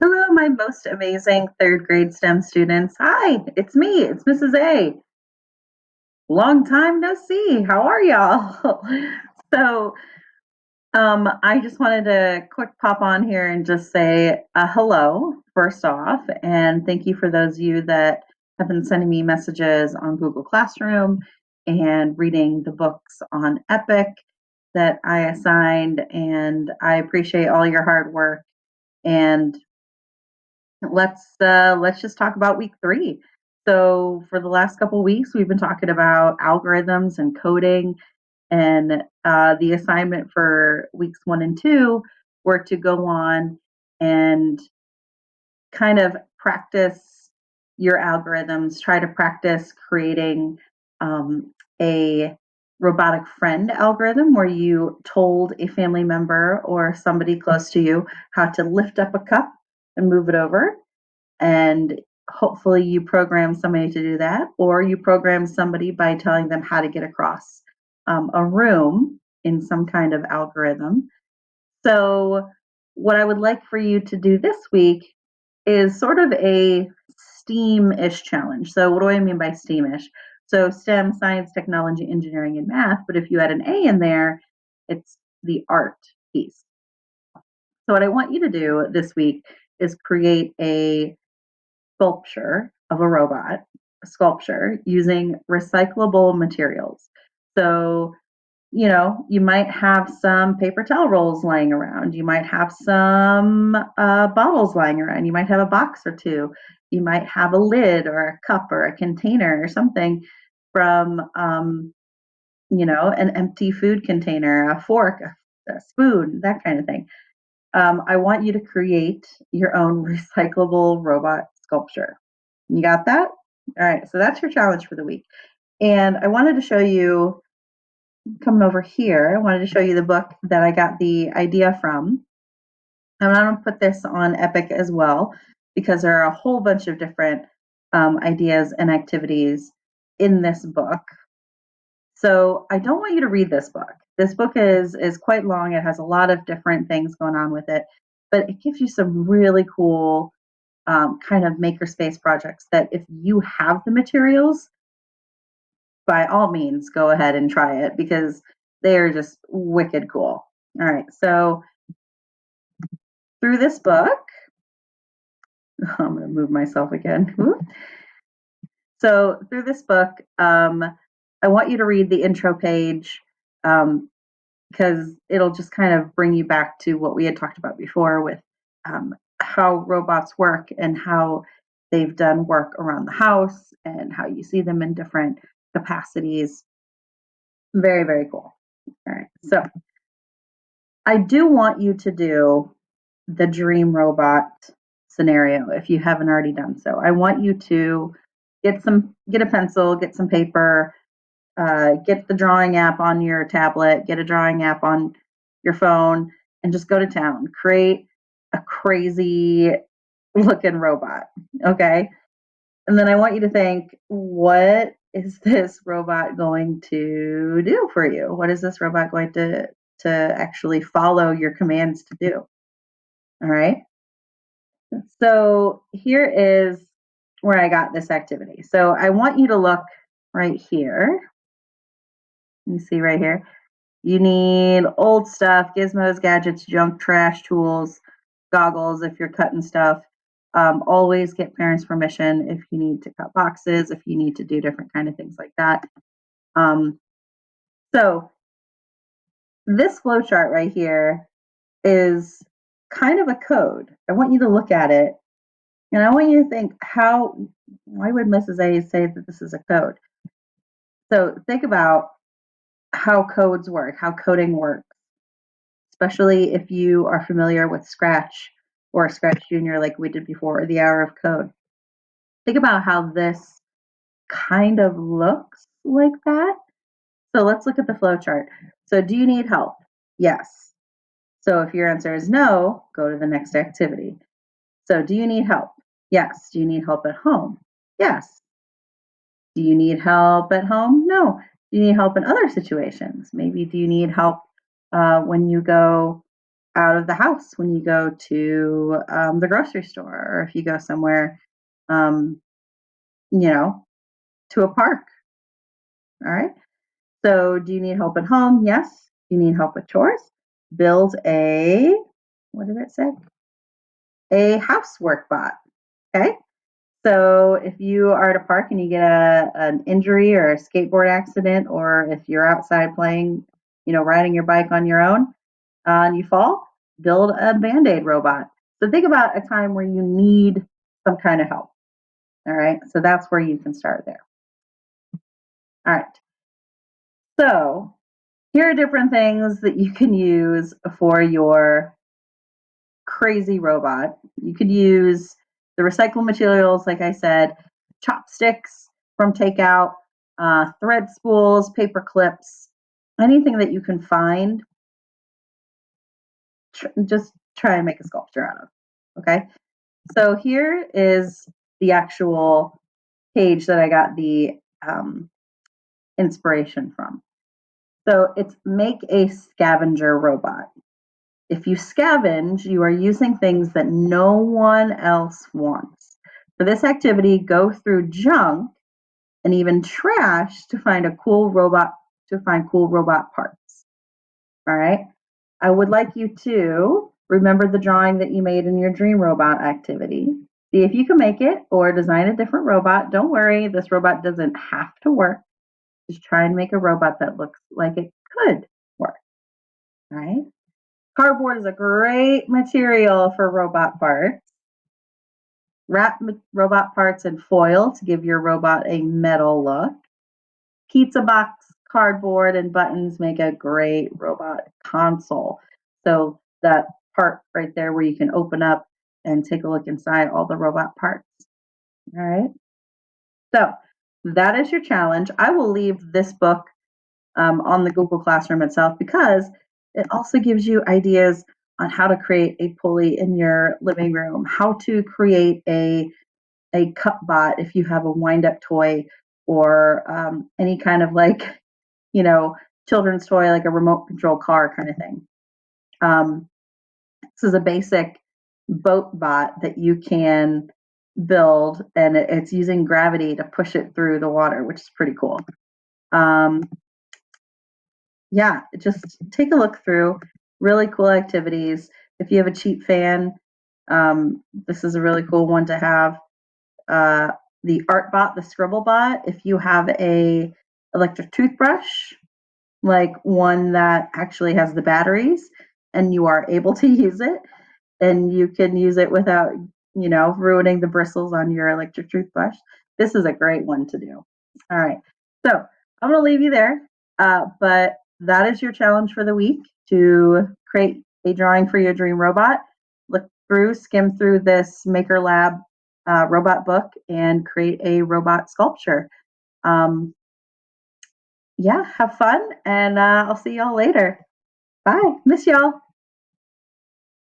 Hello, my most amazing third grade STEM students. Hi, it's me, it's Mrs. A. Long time no see. How are y'all? so, I just wanted to quick pop on here and just say hello, first off, and thank you for those of you that have been sending me messages on Google Classroom and reading the books on Epic that I assigned. And I appreciate all your hard work. And let's just talk about week 3. So for the last couple of weeks, we've been talking about algorithms and coding, and the assignment for weeks 1 and 2 were to go on and kind of practice your algorithms, try to practice creating a robotic friend algorithm where you told a family member or somebody close to you how to lift up a cup and move it over, and hopefully you program somebody to do that, or you program somebody by telling them how to get across a room in some kind of algorithm. So what I would like for you to do this week is sort of a STEAM-ish challenge. So what do I mean by STEAM-ish? So STEM, science, technology, engineering, and math, but if you add an A in there, it's the art piece. So what I want you to do this week is create a sculpture of a robot, a sculpture using recyclable materials. So, you might have some paper towel rolls lying around. You might have some bottles lying around. You might have a box or two. You might have a lid or a cup or a container or something from, an empty food container, a fork, a spoon, that kind of thing. I want you to create your own recyclable robot sculpture. You got that? All right, so that's your challenge for the week. And I wanted to show you, coming over here, I wanted to show you the book that I got the idea from. And I'm going to put this on Epic as well because there are a whole bunch of different ideas and activities in this book. So I don't want you to read this book. This book is quite long. It has a lot of different things going on with it, but it gives you some really cool kind of makerspace projects that if you have the materials, by all means, go ahead and try it because they are just wicked cool. All right, so through this book, I'm going to move myself again. So through this book, I want you to read the intro page um, because it'll just kind of bring you back to what we had talked about before with how robots work and how they've done work around the house and how you see them in different capacities. Very, very cool. All right. So I do want you to do the dream robot scenario if you haven't already done so. I want you to get a pencil, get some paper, get the drawing app on your tablet, get a drawing app on your phone, and just go to town. Create a crazy looking robot. Okay. And then I want you to think, what is this robot going to do for you? What is this robot going to actually follow your commands to do? All right. So here is where I got this activity. So I want you to look right here. You see right here. You need old stuff, gizmos, gadgets, junk, trash, tools, goggles if you're cutting stuff. Always get parents' permission if you need to cut boxes, if you need to do different kind of things like that. Um, so this flow chart right here is kind of a code. I want you to look at it and I want you to think why would Mrs. A say that this is a code? So think about how codes work, how coding works, especially if you are familiar with Scratch or Scratch Junior like we did before, or the Hour of Code. Think about how this kind of looks like that. So let's look at the flow chart. So do you need help? Yes. So if your answer is no, go to the next activity. So do you need help? Yes. Do you need help at home? Yes. Do you need help at home? No. Do you need help in other situations? Maybe do you need help when you go out of the house when you go to the grocery store, or if you go somewhere, um, you know, to a park. All right. So, do you need help at home? Yes. Do you need help with chores? Build a, what did it say? A housework bot. Okay. So, if you are at a park and you get an injury or a skateboard accident, or if you're outside playing, riding your bike on your own, and you fall, build a band aid robot. So, think about a time where you need some kind of help. All right. So, that's where you can start there. All right. So, here are different things that you can use for your crazy robot. You could use the recycled materials, like I said, chopsticks from takeout, thread spools, paper clips, anything that you can find. Just try and make a sculpture out of. Okay. So here is the actual page that I got the inspiration from. So it's make a scavenger robot. If you scavenge, you are using things that no one else wants. For this activity, go through junk and even trash to find cool robot parts. All right. I would like you to remember the drawing that you made in your dream robot activity. See if you can make it or design a different robot. Don't worry, this robot doesn't have to work. Just try and make a robot that looks like it could work. All right. Cardboard is a great material for robot parts. Wrap robot parts in foil to give your robot a metal look. Pizza box, cardboard, and buttons make a great robot console. So that part right there where you can open up and take a look inside all the robot parts. All right. So that is your challenge. I will leave this book on the Google Classroom itself because it also gives you ideas on how to create a pulley in your living room, how to create a cup bot if you have a wind up toy or any kind of you know, children's toy like a remote control car kind of thing. This is a basic boat bot that you can build, and it's using gravity to push it through the water, which is pretty cool. Um, yeah, just take a look through really cool activities. If you have a cheap fan, this is a really cool one to have. Uh, the art bot, the scribble bot, if you have a electric toothbrush, like one that actually has the batteries and you are able to use it and you can use it without, ruining the bristles on your electric toothbrush. This is a great one to do. All right. So I'm going to leave you there. But that is your challenge for the week to create a drawing for your dream robot. Look through, skim through this Maker Lab robot book and create a robot sculpture. Yeah, have fun, and I'll see y'all later. Bye. Miss y'all.